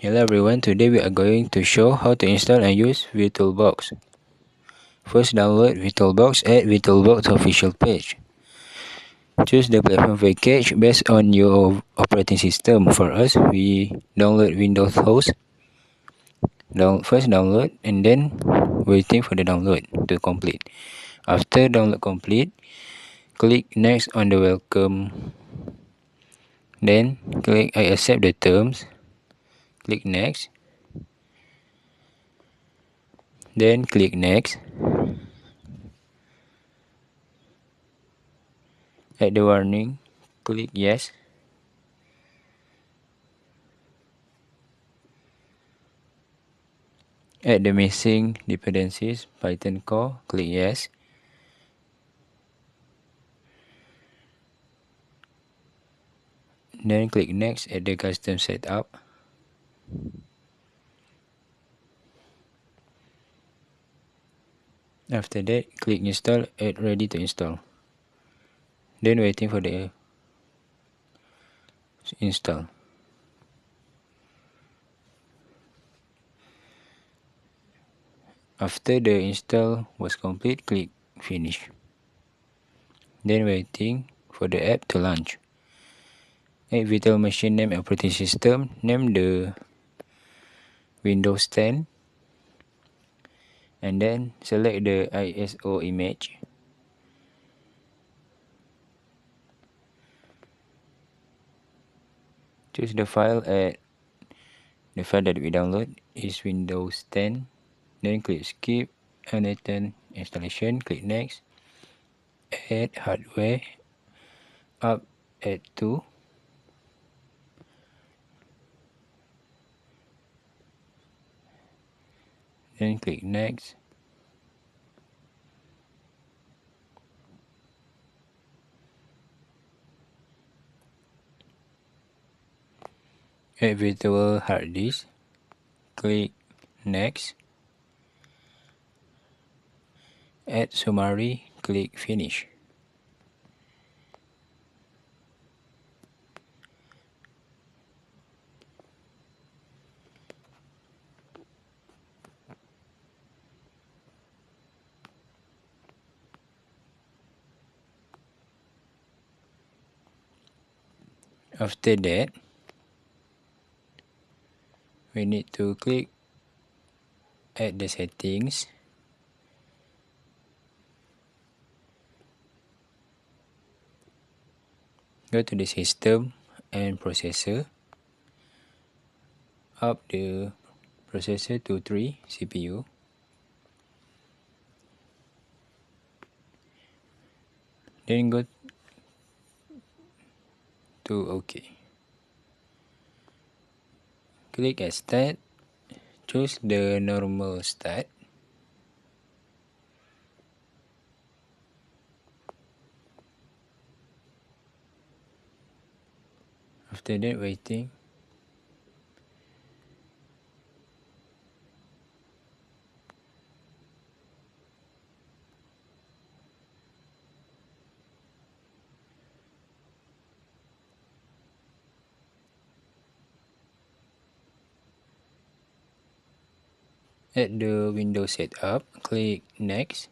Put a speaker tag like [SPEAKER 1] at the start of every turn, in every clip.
[SPEAKER 1] Hello everyone, today we are going to show how to install and use VirtualBox. First, download VirtualBox at VirtualBox official page. Choose the platform package based on your operating system. For us, we download Windows host. First download and then waiting for the download to complete. After download complete, click next on the welcome. Then click I accept the terms. Click next. Then click next. At the warning, click yes. Add the missing dependencies, Python core, click yes. Then click next at the custom setup. After that, click install at ready to install. Then waiting for the install. After the install was complete, click finish. Then waiting for the app to launch. Add virtual machine name operating system, name the Windows 10, and then select the ISO image. Choose the file at the file that we download is Windows 10. Then click skip Imd163 installation, click next. Add hardware up at 2. Then click next. Add virtual hard disk. Click next. Add summary. Click finish. After that, we need to click at the settings. Go to the system and processor. Up the processor to 3 CPU. Then go to OK. Click at start. Choose the normal start. After that, waiting. At the Windows setup, click next.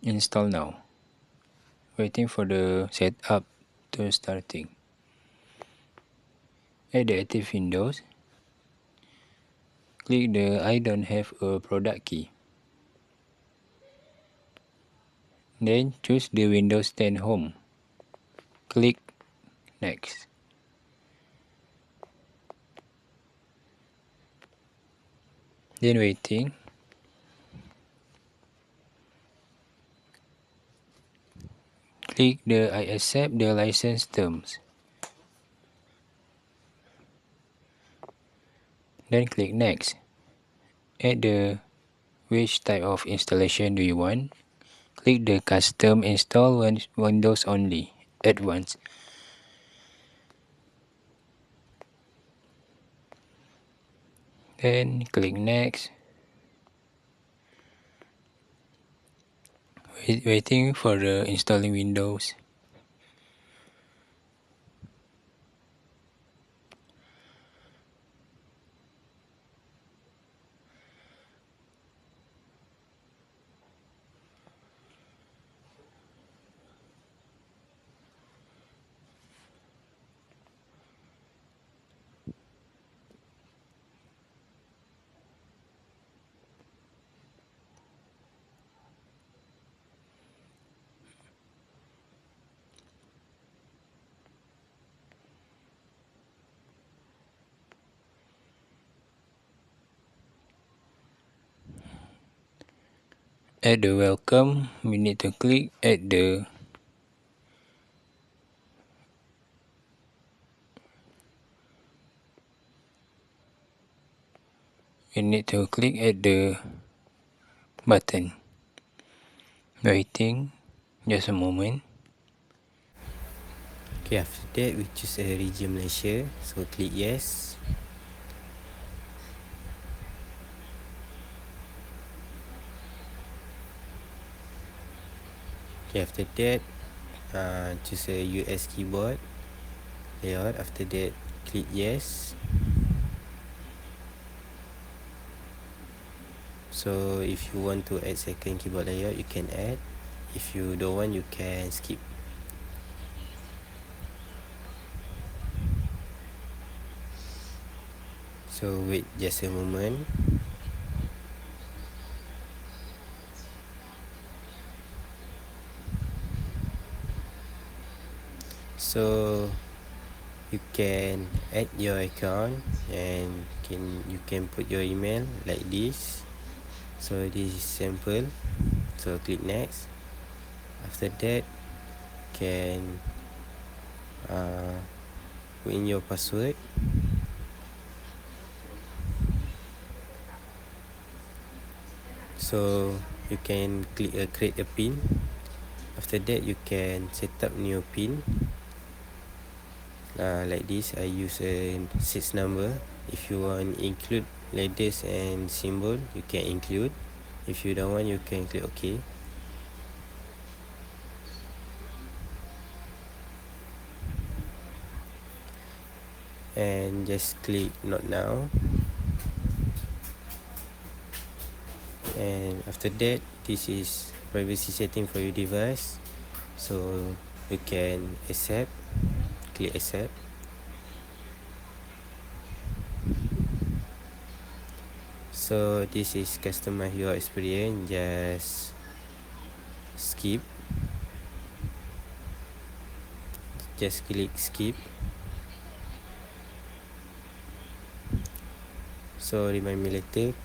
[SPEAKER 1] Install now. Waiting for the setup to starting. At the active Windows, click the I don't have a product key. Then choose the Windows 10 Home. Click next. Then waiting. Click the I accept the license terms. Then click next. Add the which type of installation do you want. Click the custom install Windows only advanced. Then click next. Waiting for the installing windows. At the welcome, we need to click at the button. Waiting just a moment.
[SPEAKER 2] Okay, after that we choose a region Malaysia, so click yes. Okay, after that choose a US keyboard layout. After that click yes. So if you want to add second keyboard layout, you can add. If you don't want, you can skip. So wait just a moment. So you can add your account and you can put your email like this. So this is sample. So click next. After that, can put in your password. So you can click create a pin. After that, you can set up new pin. Like this, I use a 6 number. If you want include letters and symbol, you can include. If you don't want, you can click OK. And just click not now. And after that, this is privacy setting for your device. So you can accept. Click accept. So this is customize your experience. Just skip. Just click skip. So remind me later.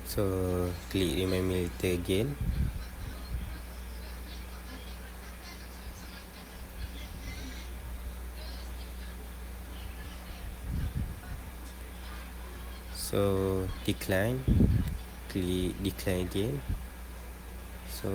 [SPEAKER 2] So click remind me later again. So decline. Click decline again. So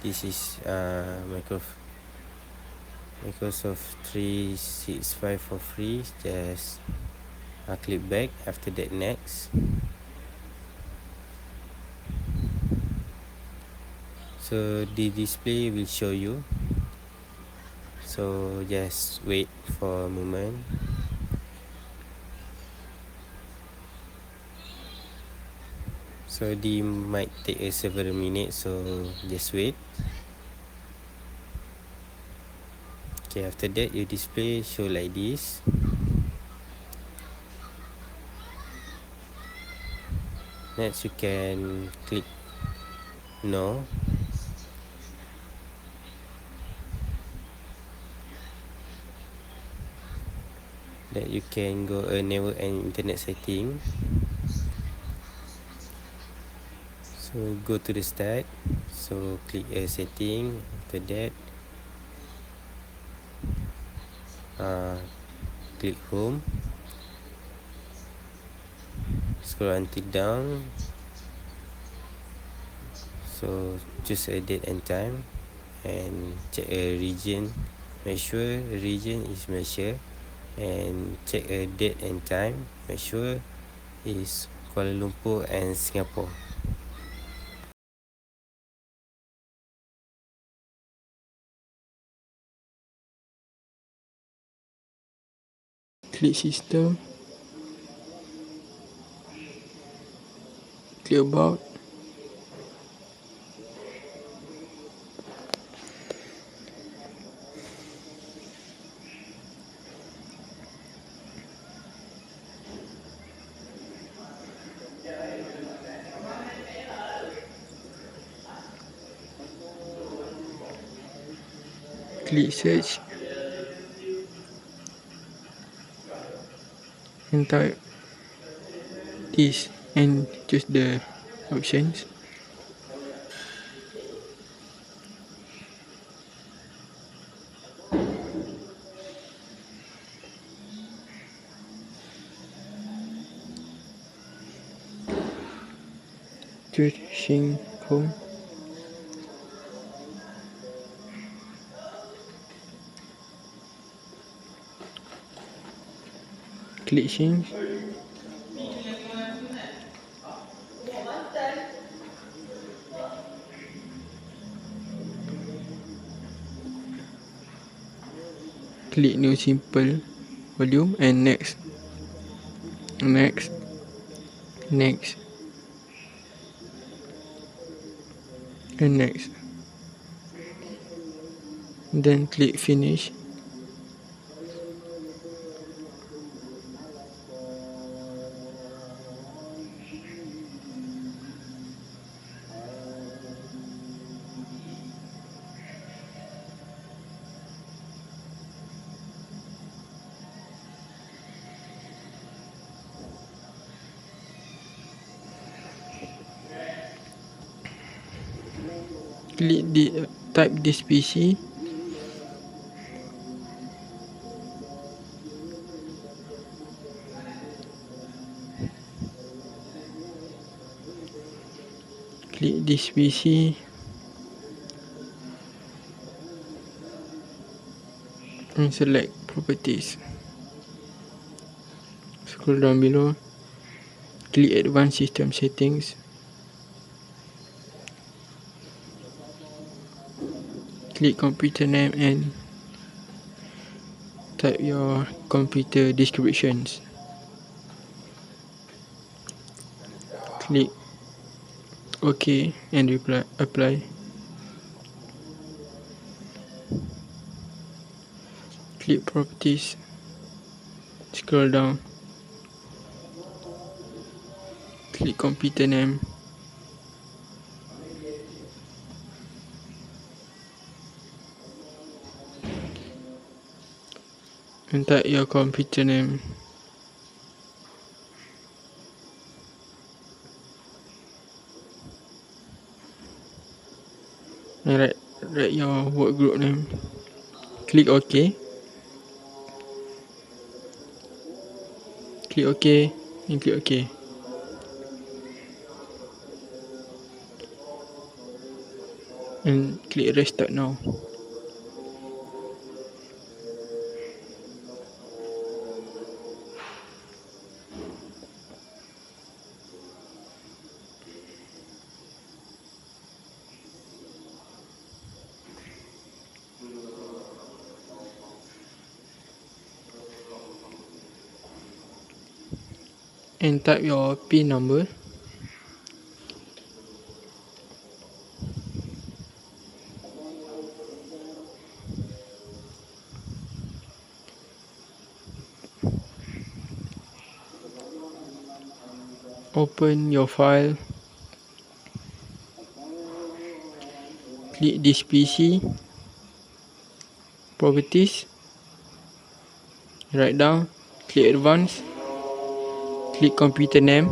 [SPEAKER 2] this is Microsoft 365 for free. Just click back. After that, next. So the display will show you. So just wait for a moment. So they might take several minutes, so just wait. Okay, after that your display show like this. Next you can click no. That you can go enable an internet setting. So go to the start. So click a setting. After that click home. Scroll until down. So choose a date and time and check a region. Make sure region is Malaysia, and check a date and time. Make sure is Kuala Lumpur and Singapore.
[SPEAKER 3] Click system, click about, click search and type this and choose the options. Choose Sing Home. Click change. Click new simple volume and next, next, next, and next. Then click finish. Click type this PC. Click this PC and select properties. Scroll down below. Click advanced system settings. Click computer name and type your computer descriptions. Click OK and apply. Click properties. Scroll down. Click computer name. And type your computer name. And write your work group name. Click OK. Click OK and click OK. And click restart now. And type your PIN number. Open your file. Click this PC. Properties. Write down. Click advanced. Click computer name.